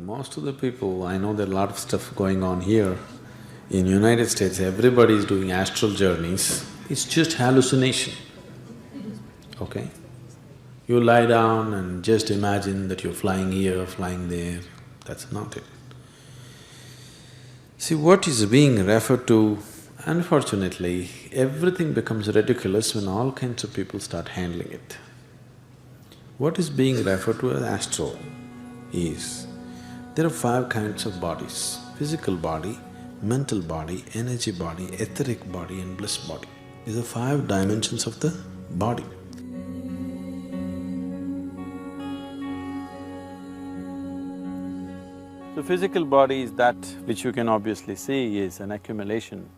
most of the people, I know there are a lot of stuff going on here. In United States, everybody is doing astral journeys. It's just hallucination, okay? You lie down and just imagine that you're flying here, flying there, that's not it. See, what is being referred to, unfortunately, everything becomes ridiculous when all kinds of people start handling it. What is being referred to as astral is, there are 5 kinds of bodies: physical body, mental body, energy body, etheric body and bliss body. These are 5 dimensions of the body. The physical body is that which you can obviously see is an accumulation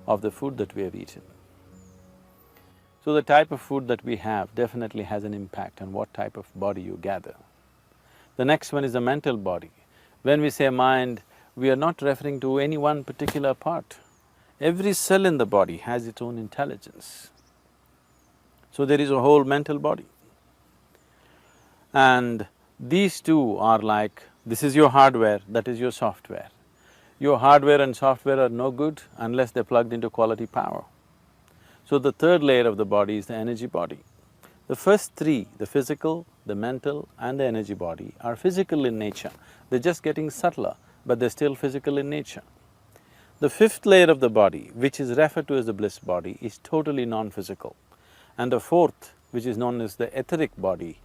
of the food that we have eaten. So the type of food that we have definitely has an impact on what type of body you gather. The next one is the mental body. When we say mind, we are not referring to any one particular part. Every cell in the body has its own intelligence. So there is a whole mental body. And these two are like, this is your hardware, that is your software. Your hardware and software are no good unless they're plugged into quality power. So the third layer of the body is the energy body. The first 3, the physical, the mental and the energy body, are physical in nature. They're just getting subtler, but they're still physical in nature. The 5th layer of the body, which is referred to as the bliss body, is totally non-physical. And the 4th, which is known as the etheric body,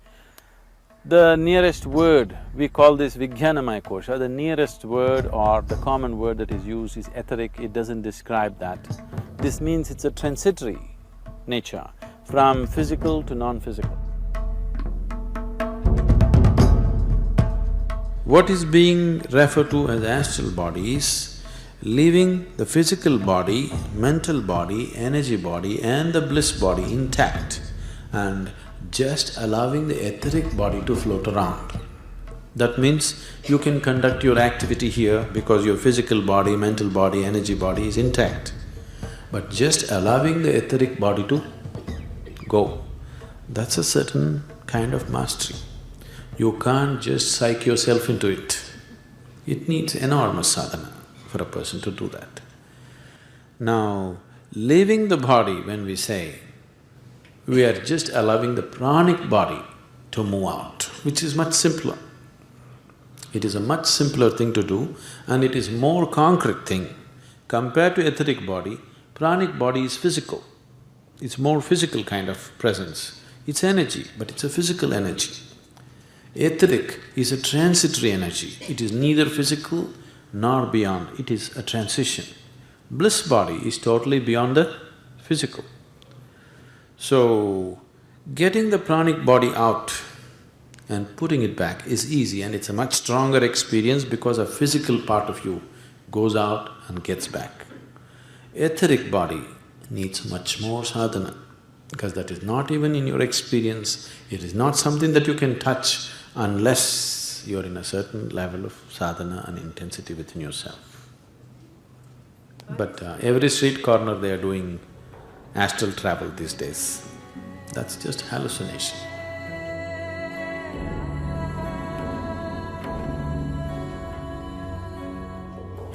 the nearest word, we call this Vijnanamaya Kosha, the nearest word or the common word that is used is etheric, it doesn't describe that. This means it's a transitory nature, from physical to non-physical. What is being referred to as astral body is leaving the physical body, mental body, energy body and the bliss body intact and just allowing the etheric body to float around. That means you can conduct your activity here because your physical body, mental body, energy body is intact. But just allowing the etheric body to go, that's a certain kind of mastery. You can't just psych yourself into it. It needs enormous sadhana for a person to do that. Now, leaving the body, when we say, we are just allowing the pranic body to move out, which is much simpler. It is a much simpler thing to do and it is more concrete thing. Compared to etheric body, pranic body is physical. It's more physical kind of presence. It's energy, but it's a physical energy. Etheric is a transitory energy. It is neither physical nor beyond, it is a transition. Bliss body is totally beyond the physical. So, getting the pranic body out and putting it back is easy and it's a much stronger experience because a physical part of you goes out and gets back. Etheric body needs much more sadhana because that is not even in your experience, it is not something that you can touch unless you're in a certain level of sadhana and intensity within yourself. But every street corner they are doing astral travel these days. That's just hallucination.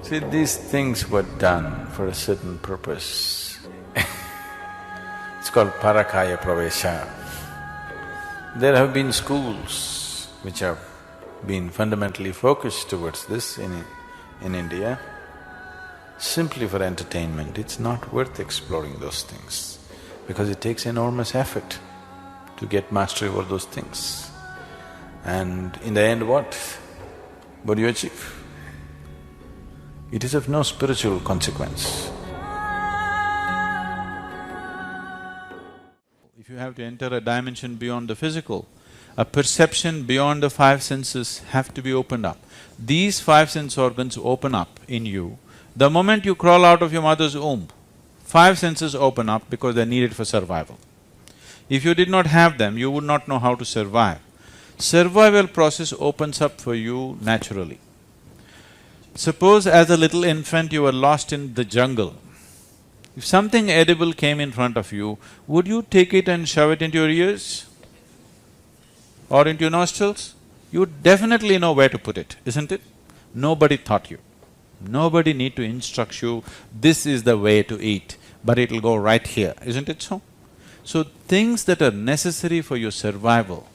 See, these things were done for a certain purpose. It's called Parakaya Pravesha. There have been schools which have been fundamentally focused towards this in India. Simply for entertainment, it's not worth exploring those things because it takes enormous effort to get mastery over those things. And in the end, what? What do you achieve? It is of no spiritual consequence. If you have to enter a dimension beyond the physical, a perception beyond the 5 senses have to be opened up. These 5 sense organs open up in you. The moment you crawl out of your mother's womb, 5 senses open up because they're needed for survival. If you did not have them, you would not know how to survive. Survival process opens up for you naturally. Suppose as a little infant you were lost in the jungle. If something edible came in front of you, would you take it and shove it into your ears? Or into your nostrils? You would definitely know where to put it, isn't it? Nobody taught you. Nobody need to instruct you, this is the way to eat, but it'll go right here, isn't it so? So things that are necessary for your survival,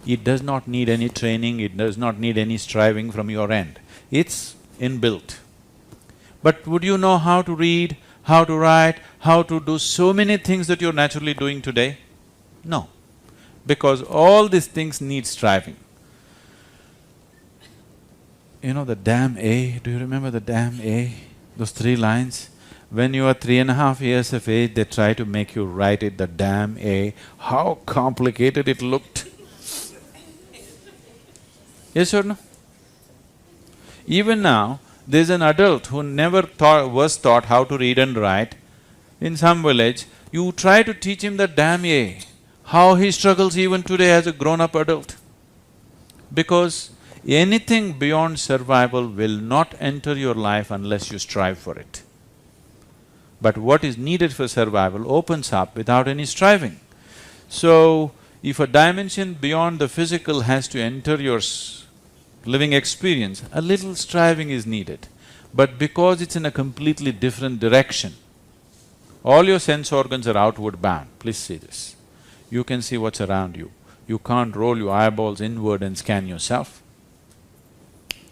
it does not need any training, it does not need any striving from your end. It's inbuilt. But would you know how to read, how to write, how to do so many things that you're naturally doing today? No, because all these things need striving. You know the damn A, do you remember the damn A? Those 3 lines? When you are 3.5 years of age, they try to make you write it, the damn A. How complicated it looked. Yes or no? Even now, there's an adult who never was taught how to read and write. In some village, you try to teach him the damn A. How he struggles even today as a grown-up adult. Because anything beyond survival will not enter your life unless you strive for it. But what is needed for survival opens up without any striving. So, if a dimension beyond the physical has to enter your living experience, a little striving is needed. But because it's in a completely different direction, all your sense organs are outward bound. Please see this. You can see what's around you. You can't roll your eyeballs inward and scan yourself.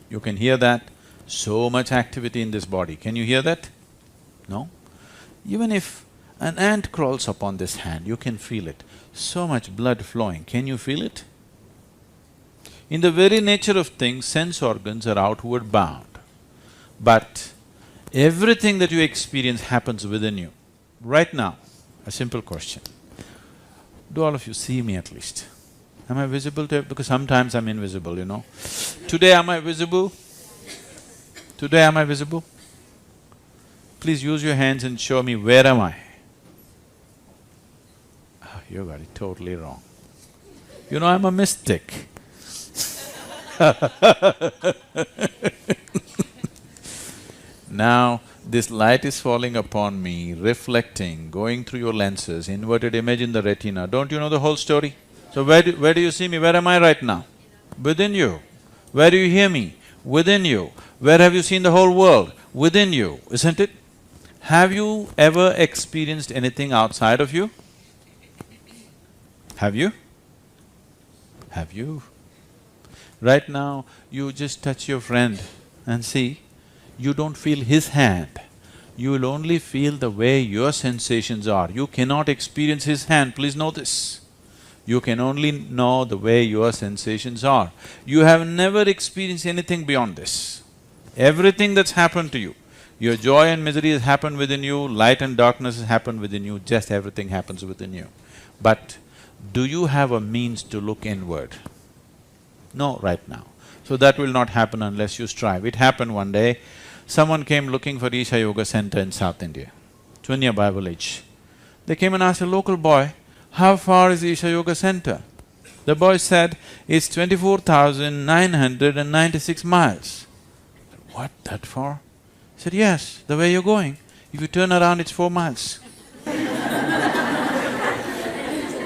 You can hear that. So much activity in this body. Can you hear that? No? Even if an ant crawls upon this hand, you can feel it. So much blood flowing. Can you feel it? In the very nature of things, sense organs are outward bound. But everything that you experience happens within you. Right now, a simple question. Do all of you see me at least? Am I visible to… because sometimes I'm invisible, you know. Today am I visible? Today am I visible? Please use your hands and show me where am I? Oh, you got it totally wrong. You know, I'm a mystic. Now, this light is falling upon me, reflecting, going through your lenses, inverted image in the retina. Don't you know the whole story? So where do you see me? Where am I right now? Within you. Where do you hear me? Within you. Where have you seen the whole world? Within you, isn't it? Have you ever experienced anything outside of you? Have you? Have you? Right now, you just touch your friend and see, you don't feel his hand. You will only feel the way your sensations are. You cannot experience his hand, please know this. You can only know the way your sensations are. You have never experienced anything beyond this. Everything that's happened to you, your joy and misery has happened within you, light and darkness has happened within you, just everything happens within you. But do you have a means to look inward? No, right now. So that will not happen unless you strive. It happened one day, someone came looking for Isha Yoga Center in South India, to a nearby village. They came and asked a local boy, how far is the Isha Yoga Center? The boy said, it's 24,996 miles. What, that far? He said, yes, the way you're going. If you turn around, it's 4 miles.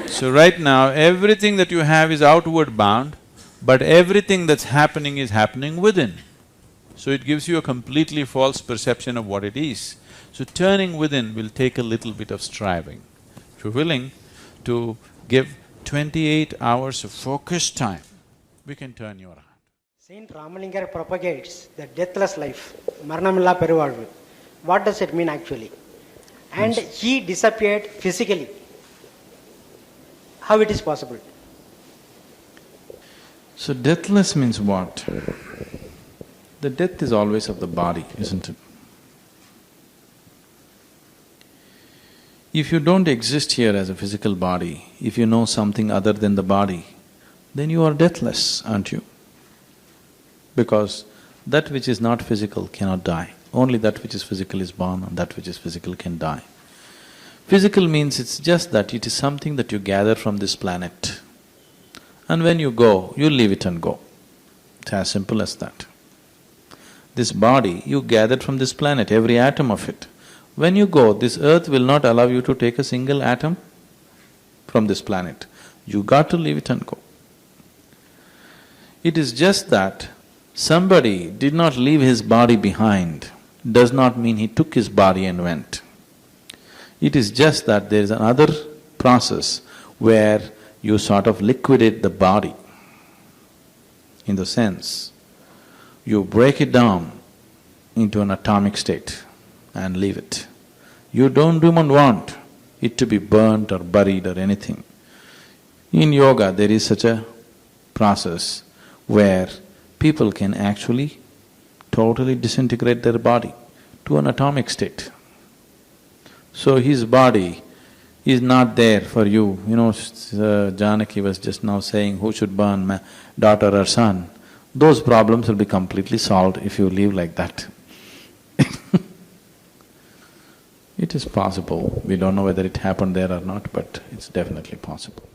So right now, everything that you have is outward bound, but everything that's happening is happening within. So it gives you a completely false perception of what it is. So turning within will take a little bit of striving. If you're willing to give 28 hours of focused time, we can turn you around. Saint Ramalinga propagates the deathless life, Maranamilla Peruvalvu. What does it mean actually? And he disappeared physically. How it is possible? So deathless means what? The death is always of the body, isn't it? If you don't exist here as a physical body, if you know something other than the body, then you are deathless, aren't you? Because that which is not physical cannot die. Only that which is physical is born and that which is physical can die. Physical means it's just that it is something that you gather from this planet. And when you go, you leave it and go. It's as simple as that. This body, you gathered from this planet, every atom of it. When you go, this earth will not allow you to take a single atom from this planet. You got to leave it and go. It is just that Somebody did not leave his body behind, does not mean he took his body and went. It is just that there is another process where you sort of liquidate the body. In the sense, you break it down into an atomic state and leave it. You don't even want it to be burnt or buried or anything. In yoga, there is such a process where people can actually totally disintegrate their body to an atomic state. So his body is not there for you. Janaki was just now saying who should burn, daughter or son. Those problems will be completely solved if you live like that. It is possible. We don't know whether it happened there or not, but it's definitely possible.